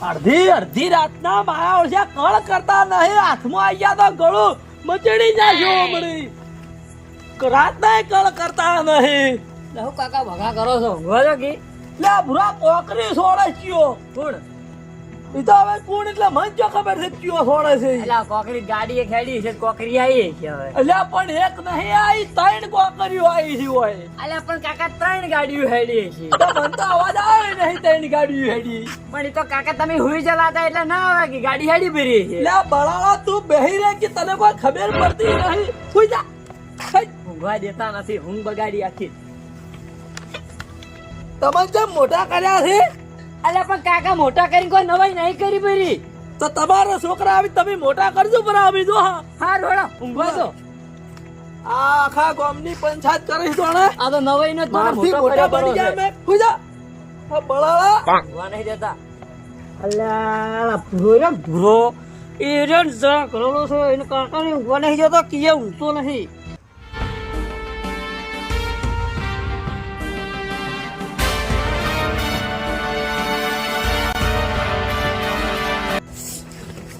અડધી રાતના માયા ઓળખ્યા કળ કરતા નહીં, હાથમાં આવી ગયા તો ગળું મચડી જાય મળી. રાતના કળ કરતા નહીં. હું કાકા ભગા કરો છો ઊંઘવા છો કે લે ભૂરા કોકરી છોડે ચિયો. કોણ ઈ તો હવે કોણ એટલે મન જો ખબર છે ચિયો છોડે છે. એટલે કોકરી ગાડી ખેડી છે કોકરી આવી છે હવે. એટલે પણ એક નહીં આવી, ત્રણ કોકરીઓ આવી છે હોય. એટલે પણ કાકા 3 ગાડીઓ હેડી છે. તો મને તો અવાજ આવે નહીં ત્રણ ગાડીઓ હેડી. પણ એ તો કાકા તમે હુઈ જલાતા એટલે ના આવે કે ગાડી હેડી ભરી છે. લે બળાળા તું બેહી રે કે તને કોઈ ખબર પડતી નહીં. સુઈ જા. ઊંઘવા દેતા નથી, ઊંઘ બગાડી આખી. તમે જેમ મોટા કર્યા છે અલ્યા પણ કાકા મોટા કરીને કોઈ નવાઈ નહીં કરી ભરી. તો તમારા છોકરા આવી તમે મોટા કરજો પર આવી દો. હા હા રોડા ઊંઘવા દો. આ આખા ગામની પંચાયત કરીશ તો ને આ તો નવાઈ નો મારથી મોટા બની જાય મેં. સુઈ જા. આ બળાળા ઊંઘવા નહીં દેતા. અલ્યા ભૂરો રે ભૂરો એ રે જરા કરેલો છે એને કાકા ને ઊંઘવા નહીં જતો કીએ ઊંઘતો નહીં.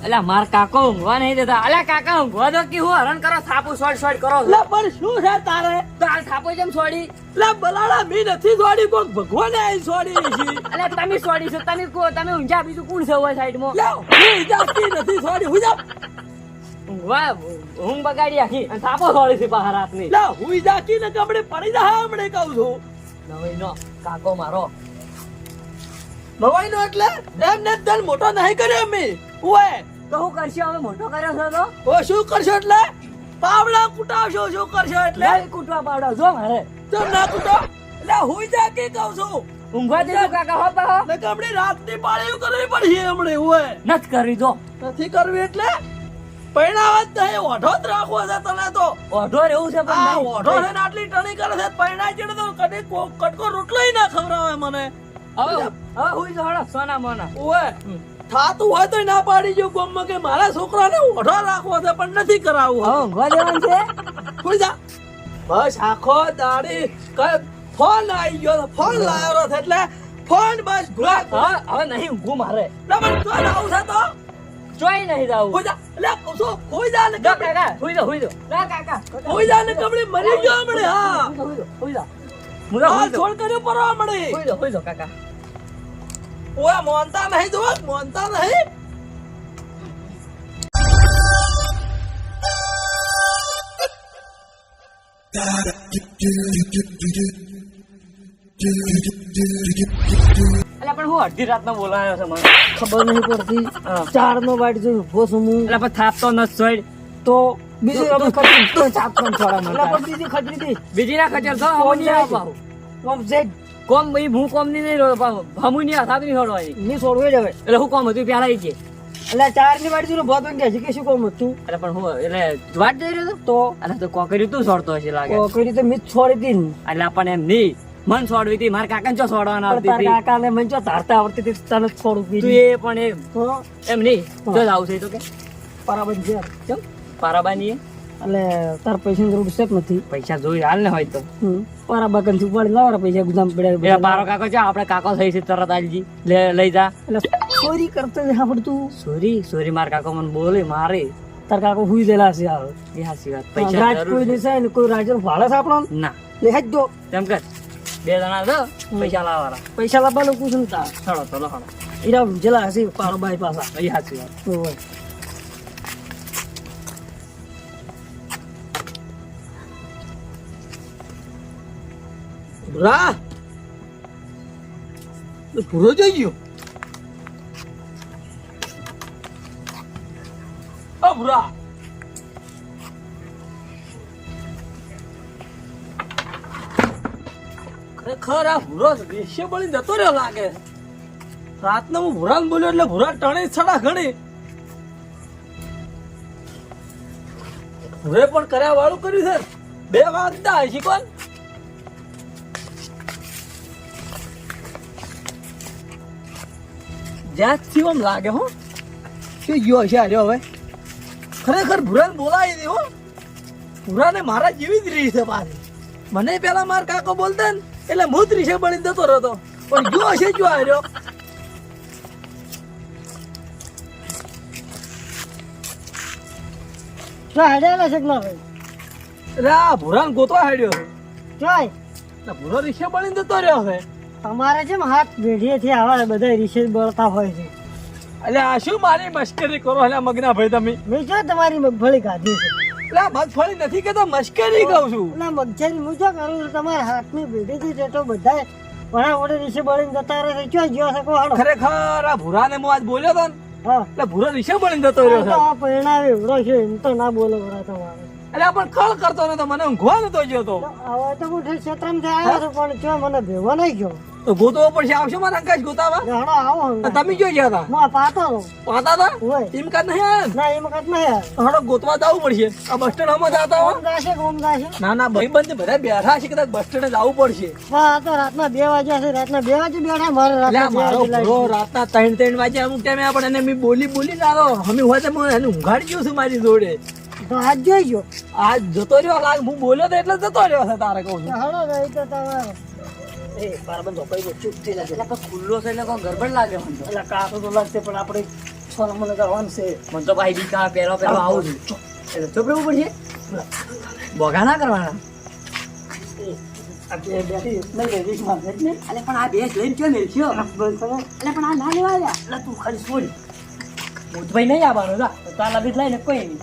અલ્યા માર કાકો ઊંઘવા નહીં દેતા. અલ્યા કાકા ઊંઘવા દો કે હું હરણ કરો થાપુ છોડ કરો. લે પણ શું છે તારે? તો આ થાપો જેમ છોડી. લે બલાળા મી નથી છોડી, કોક ભગવાને આવી છોડી છે. અલ્યા તમે છોડી છો તમે તમે ઊંઝા બીજું કોણ છે ઓય સાઈડમાં. લે હું જાતી નથી છોડી. હું જા. ઊંઘવા ઊંઘ બગાડી આખી અને થાપો છોડી છે બહાર રાતની. લે હું જાતી ને કમડે પડી જા. હમણે કહું છું નવાઈ નો કાકો મારો નવાઈ નો એટલે એમ ને તન મોટો નહીં કર્યો અમે. ઓય તો હું કરશો હવે મોટો કર્યો છે તો ઓ શું કરશો એટલે? પાવડા કુટાવશો. શું કરશો એટલે? લઈ કૂટવા પાવડા જો મારે તો ના કુટો. લે હું જાતી કહું છું. ઊંઘવા દેજો કાકા હો પાહો ને કમડે રાતની પાળી કરવી પડશે હમણે. ઓય નથ કરી દો. નથી કરવી એટલે પૈણાવત નહીં, ઓઢો જ રાખવો છે તને તો. ઓઢો રહેવું છે પણ આ નહીં. ઓઢો છે ને આટલી ટણી કરે છે, પૈણા ચડે તો કદી કટકો રોટલોય ના ખવડાવે મને. હવે હવે હુઈ જો હળો સોના મોના. ઓય થાતું હોય તો ના પાડી જો ગામમાં કે મારા છોકરાને ઓઢો રાખવો છે પણ નથી કરાવવું. હવે ઊંઘવા દેવાનું છે. સુઈ જા. બસ આખો દાડી ફોન આવી ગયો, ફોન લાવ્યો છે એટલે ફોન બસ ઘુરા. હવે નહીં ઊંઘું મારે. પણ તો આવું છે તો ચોઈ નહીં જાવું. સુઈ જા. એટલે શું સુઈ જા ને જો કાકા હુઈ જો ના કાકા સુઈ જા ને કમળી મરી ગયો હમણે. હા હુઈ જા આ છોડ કર્યો પરવા મળે. હુઈ જો કાકા. ઓય મોનતા નહીં જો, મોનતા નહીં. અલ્યા પણ હું અડધી રાતનો બોલાયો છે મને ખબર નહીં પડતી. 4 નો વાઈટ જોઈ ઉભો છું હું. એટલે પણ થાપતો નથી છોડ તો બીજી રમત ખતરી તો ચાપ પણ છોડા મને. પણ બીજી ખતરી દી બીજી ના ખચર તો કોમ પાહુ કોમ જે કોમ ભાઈ હું કોમ ની નહીં રોડ પાહુ ભમુ ની હાથ ની છોડવાની ની છોડવે જ હવે. એટલે હું કોમ હતું પેલા આવી છે. એટલે 4 ની વાઈટ જોઈ ભોત કે છે કે શું કોમ હતું. એટલે પણ હું એટલે વાટ જઈ રહ્યો તો એટલે તો કોકરી તું છોડતો હશે લાગે. કોકરી તો મિત છોડી દી. એટલે પણ એમ નહીં મન છોડવી હતી, મારા કાકા ચો છોડવાના આવતી હતી. કાકા ને મન ચો ધારતા આવડતી હતી તને છોડવું તું એ પણ એમ નહીં જો આવું છે તો કે પારાબાઈ છે કેમ પારાબાઈ એટલે તાર પૈસા ની જરૂર છે નથી. પૈસા જોઈ હાલ ને હોય તો પારાબા કંથી ઉપાડી લાવવા પૈસા ગુદામ પડ્યા. પારો કાકો છે આપણે કાકો થઈ છે તરત આલજી લઈ જા. એટલે ચોરી કરતો આપડતું ચોરી માર કાકો મને બોલે મારે તાર કાકો હુઈ દેલા છે. એ હાચી વાત. પૈસા કોઈ દેસાય ને કોઈ રાજ્ય ભાડે છે આપણો ના લે જો તેમ કર 2 જણા તો પૈસા લાવવાના. પૈસા લાવવાનું પૂછું તા છોડો તો લખડો ઈરા જલા હશે પારો બાઈ પાસા. એ હાચી વાત. ઓય ભૂરા ભૂરો જઈ ગયો. ઓ ભૂરા ખરેખર આ ભૂરો દેશે બળી જતો રહ્યો લાગે. રાતના હું ભૂરાને બોલ્યો એટલે ભૂરા ટણી છડા ઘણી. ભૂરે પણ કર્યા વાળું કર્યું છે. 2 વાગતા હશે કોણ. જ્યાંથી આમ લાગે હો શું ગયો હશે આર્યો. હવે ખરેખર ભૂરાને બોલાવી દે હો. ભૂરાને મારા જેવી જ રહી છે પાછી. મને પેલા માર કાકો બોલતા ને એટલે હું જ રીસે બની જતો રહ્યો પણ ગયો હશે જો આર્યો. શું હેડેલા છે કે ના ભાઈ? અરે આ ભૂરાને ગોતવા હેડ્યો છે. ચોય એટલે ભૂરો રિક્ષા બળીને જતો રહ્યો છે. તમારે છે ને હાથ પેઢીએથી આવા બધા રિશેષ બળતા હોય છે. એટલે આ શું મારી મશ્કરી કરો એટલે મગના ભાઈ તમે? મેં જો તમારી મગફળી કાઢી છે. એટલે આ મગફળી નથી કેતો, મશ્કરી કહું છું. એટલે મગજરી હું શું કરું છું? તમારા હાથની પેઢીથી ટેટો બધા ઘણા મોટે રિશે બળીને જતા રહે છે. ચોય જ્યો છે કોહાડો. ખરેખર આ ભૂરાને હું આજ બોલ્યો હતો ને, હા એટલે ભૂરો રિક્ષા બળીને જતો રહ્યો છે. આ પરિણામ એવડો છે એમ તો ના બોલો બરા તમારે. એટલે આ પણ ખળ કરતો નતો, મને ઊંઘવા નતો ગયો તો. હવે તો હું ક્ષેત્રમથી આવ્યો છું પણ ચો મને ભેગો નહીં ગયો. તો ગોતવો પડશે. આવશો મારા અંકાશ ગોતાવા? હણો આવો હંગાત. તમે ક્યાં ગયા હતા? હું આ પાતો હતો. પાતા હતા? હોય. એમ કાજ નહીં આયા? ના એમ કદ નહીં યાર. હડો ગોતવા જવું પડશે. આ બસ સ્ટેન્ડ માં જતા હો? કોમ જાશે કોમ જાશે. ના ના ભાઈબંધ બધા બેઠા છે, કદાચ બસ સ્ટેન્ડ જવું પડશે. આ તો રાતના 2 વાગ્યા છે. રાતના 2 વાગે બેઠા મારે એટલે આ રાતના 2 મારો વાગે ભૂરો રાતના 3 વાગે અમુક ટાઈમે આપણે એને મેં બોલી નારો અમે હોય તો હું એને ઊંઘાડી ગયો છું મારી જોડે. તો આજ જોઈ ગયો. આજ જતો રહ્યો લાગ, હું બોલ્યો તો એટલે જતો રહ્યો છે. તારે કહું છું. હળો રહી તો તમારો. એ બરાબર ધોકાઈ ગયો, ચૂપ થઈ જશે. એટલે ખુલ્લો છે એટલે કોઈ ગરબડ લાગે મને તો. એટલે કાતો તો લાગશે પણ આપણે છોરામને કરવાનું છે. મને તો ભાઈ બીકા પહેલો આવું છું. એટલે ચૂપ રહેવું પડશે. બોગા ના કરવાના. આપણે બેઠી એટલે લેડીઝ માં છે ને. એટલે પણ આ બે જોઈને ક્યાં મેળખ્યો? બોલ તમે. એટલે પણ આ ના લેવા આવ્યા. એટલે તું ખાલી છોડ. મોટભાઈ નહીં આવવાનું જા. તારા બીજ લઈને કોઈ નહીં.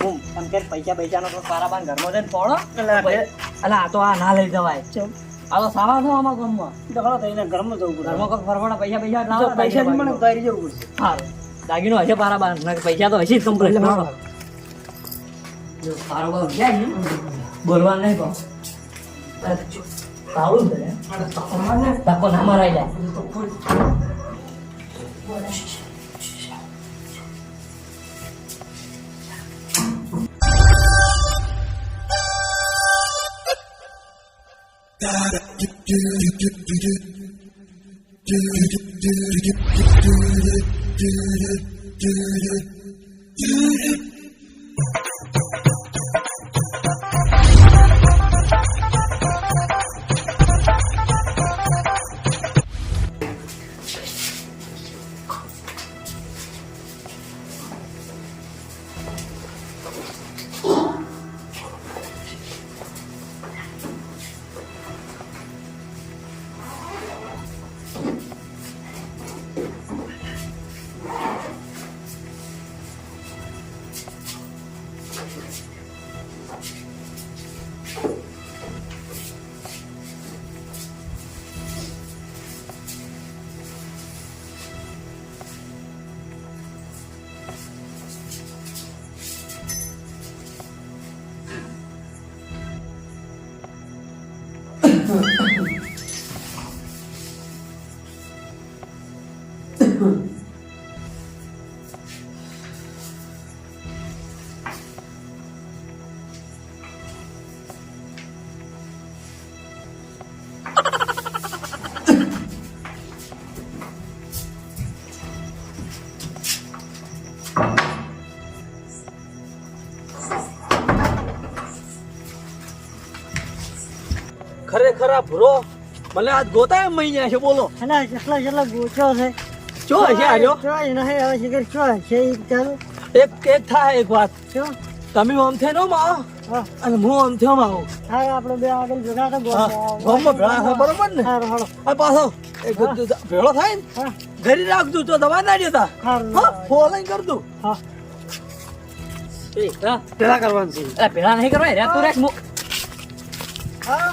હું એમ કે પૈસાનો તો પારાબાન ઘરમાં જઈને પડો. એટલે આ તો આ ના લઈ જવાય. આ તો સાવા છો આમાં ગામમાં. તો હળો તો એને ઘરમાં જવું પડે. ઘરમાં કોઈ ફરવાના પૈસા લાવો. જો પૈસા ની મને ઉતારી જવું પડશે. હા દાગીનો હશે પારાબાન. પૈસા તો હશે જ કમ્પ્લીટ. પારાબાન ગયા ને બોલવા નહીં કહો. સારું છે તકો ના મરાઈ જાય. ખરેખર આ ભૂરો મને આજ ગોતાય મહિના છે. બોલો અને કેટલા ગોચો છે. ચો હશે આજો. ચોય નહીં હવે શિખર ચોય છે ઈ ચાલુ. એક થાય એક વાત. શું? તમે આમ થઈને માં હા અને હું આમ થયો માં આવું. હા આપણે બે આગળ ભેગા તો ગામમાં ભેળા થાય બરોબર ને. હારું હાલો. આ પાછો એક ભેળો થાય ને હા ઘરે રાખજો તો દવા ના દેતા. હારું. હા ફોલાઈ કર દઉં. હા એ હા પેલા કરવાનું છે. પેલા નહીં કરવા રે તું રેક હા